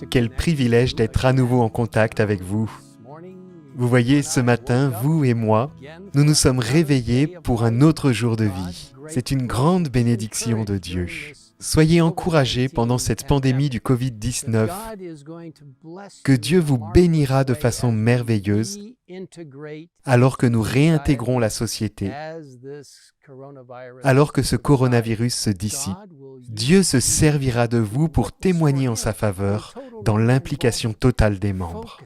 Quel privilège d'être à nouveau en contact avec vous. Vous voyez, ce matin, vous et moi, nous nous sommes réveillés pour un autre jour de vie. C'est une grande bénédiction de Dieu. Soyez encouragés pendant cette pandémie du Covid-19, que Dieu vous bénira de façon merveilleuse alors que nous réintégrons la société, alors que ce coronavirus se dissipe. Dieu se servira de vous pour témoigner en sa faveur dans l'implication totale des membres.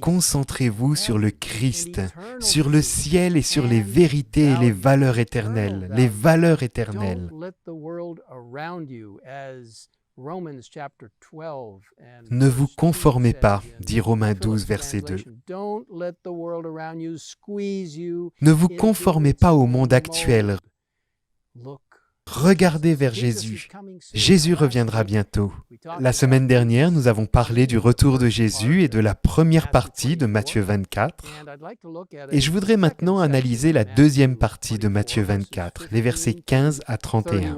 Concentrez-vous sur le Christ, sur le ciel et sur les vérités et les valeurs éternelles, les valeurs éternelles. Ne vous conformez pas, dit Romains 12, verset 2. Ne vous conformez pas au monde actuel. Regardez vers Jésus. Jésus reviendra bientôt. La semaine dernière, nous avons parlé du retour de Jésus et de la première partie de Matthieu 24. Et je voudrais maintenant analyser la deuxième partie de Matthieu 24, les versets 15 à 31.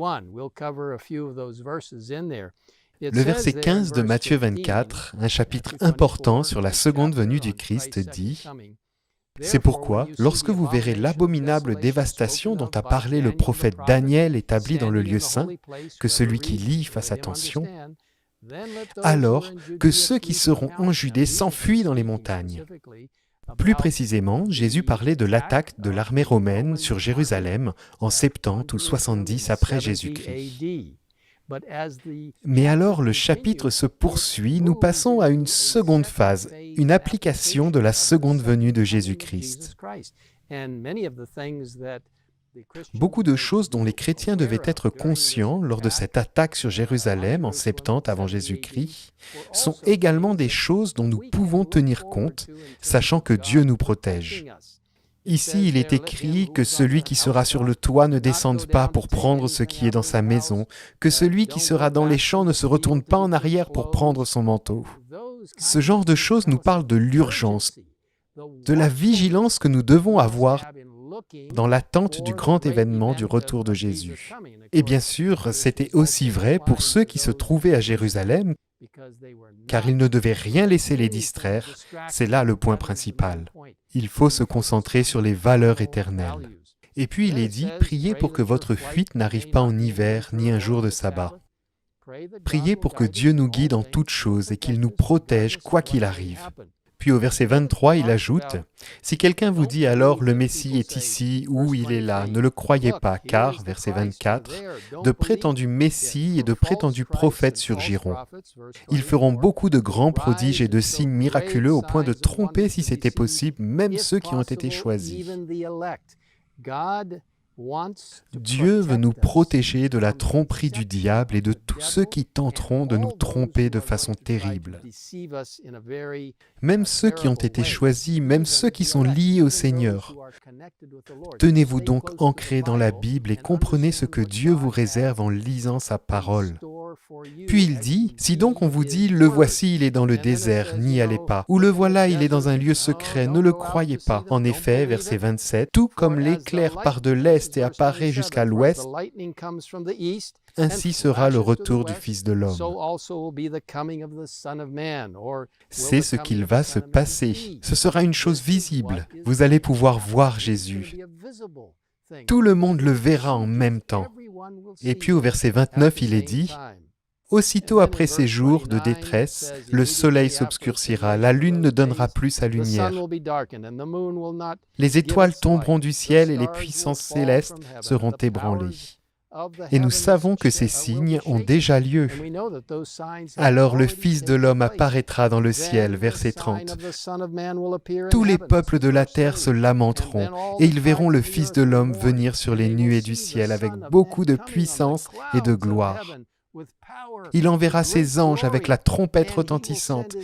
Le verset 15 de Matthieu 24, un chapitre important sur la seconde venue du Christ, dit « C'est pourquoi, lorsque vous verrez l'abominable dévastation dont a parlé le prophète Daniel établi dans le lieu saint, que celui qui lit fasse attention, alors que ceux qui seront en Judée s'enfuient dans les montagnes. » Plus précisément, Jésus parlait de l'attaque de l'armée romaine sur Jérusalem en 70 ou 70 après Jésus-Christ. Mais alors le chapitre se poursuit, nous passons à une seconde phase, une application de la seconde venue de Jésus-Christ. Beaucoup de choses dont les chrétiens devaient être conscients lors de cette attaque sur Jérusalem en 70 avant Jésus-Christ sont également des choses dont nous pouvons tenir compte, sachant que Dieu nous protège. Ici, il est écrit que celui qui sera sur le toit ne descende pas pour prendre ce qui est dans sa maison, que celui qui sera dans les champs ne se retourne pas en arrière pour prendre son manteau. Ce genre de choses nous parle de l'urgence, de la vigilance que nous devons avoir dans l'attente du grand événement du retour de Jésus. Et bien sûr, c'était aussi vrai pour ceux qui se trouvaient à Jérusalem, car ils ne devaient rien laisser les distraire, c'est là le point principal. Il faut se concentrer sur les valeurs éternelles. Et puis il est dit, priez pour que votre fuite n'arrive pas en hiver ni un jour de sabbat. Priez pour que Dieu nous guide en toutes choses et qu'il nous protège quoi qu'il arrive. Puis au verset 23, il ajoute, « Si quelqu'un vous dit alors le Messie est ici ou il est là, ne le croyez pas, car, verset 24, de prétendus Messies et de prétendus prophètes surgiront. Ils feront beaucoup de grands prodiges et de signes miraculeux au point de tromper, si c'était possible, même ceux qui ont été choisis. » Dieu veut nous protéger de la tromperie du diable et de tous ceux qui tenteront de nous tromper de façon terrible. Même ceux qui ont été choisis, même ceux qui sont liés au Seigneur. Tenez-vous donc ancrés dans la Bible et comprenez ce que Dieu vous réserve en lisant sa parole. Puis il dit, si donc on vous dit, le voici, il est dans le désert, n'y allez pas, ou le voilà, il est dans un lieu secret, ne le croyez pas. En effet, verset 27, tout comme l'éclair part de l'est et apparaît jusqu'à l'ouest, ainsi sera le retour du Fils de l'homme. C'est ce qu'il va se passer. Ce sera une chose visible. Vous allez pouvoir voir Jésus. Tout le monde le verra en même temps. Et puis au verset 29, il est dit, « Aussitôt après ces jours de détresse, le soleil s'obscurcira, la lune ne donnera plus sa lumière. Les étoiles tomberont du ciel et les puissances célestes seront ébranlées. » Et nous savons que ces signes ont déjà lieu. Alors le Fils de l'homme apparaîtra dans le ciel, verset 30. Tous les peuples de la terre se lamenteront, et ils verront le Fils de l'homme venir sur les nuées du ciel avec beaucoup de puissance et de gloire. Il enverra ses anges avec la trompette retentissante,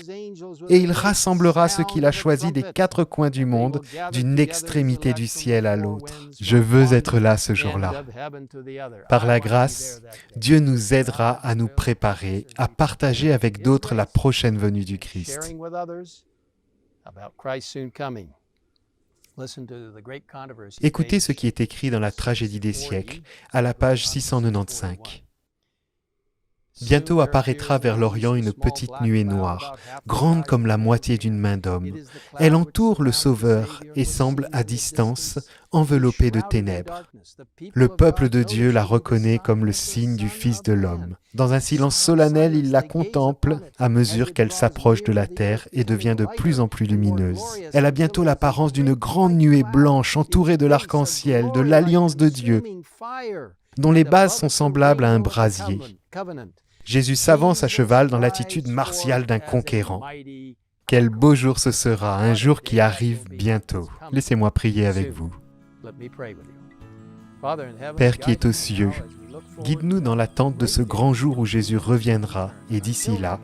et il rassemblera ceux qu'il a choisis des quatre coins du monde, d'une extrémité du ciel à l'autre. Je veux être là ce jour-là. Par la grâce, Dieu nous aidera à nous préparer, à partager avec d'autres la prochaine venue du Christ. Écoutez ce qui est écrit dans la Tragédie des siècles, à la page 695. Bientôt apparaîtra vers l'Orient une petite nuée noire, grande comme la moitié d'une main d'homme. Elle entoure le Sauveur et semble à distance, enveloppée de ténèbres. Le peuple de Dieu la reconnaît comme le signe du Fils de l'homme. Dans un silence solennel, il la contemple à mesure qu'elle s'approche de la terre et devient de plus en plus lumineuse. Elle a bientôt l'apparence d'une grande nuée blanche entourée de l'arc-en-ciel, de l'alliance de Dieu, dont les bases sont semblables à un brasier. Jésus s'avance à cheval dans l'attitude martiale d'un conquérant. Quel beau jour ce sera, un jour qui arrive bientôt. Laissez-moi prier avec vous. Père qui es aux cieux, guide-nous dans l'attente de ce grand jour où Jésus reviendra, et d'ici là,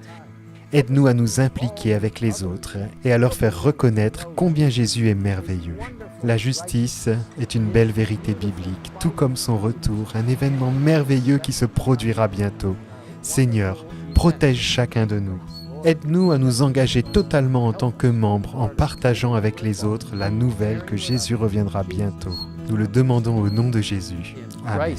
aide-nous à nous impliquer avec les autres et à leur faire reconnaître combien Jésus est merveilleux. La justice est une belle vérité biblique, tout comme son retour, un événement merveilleux qui se produira bientôt. Seigneur, protège chacun de nous. Aide-nous à nous engager totalement en tant que membres en partageant avec les autres la nouvelle que Jésus reviendra bientôt. Nous le demandons au nom de Jésus. Amen.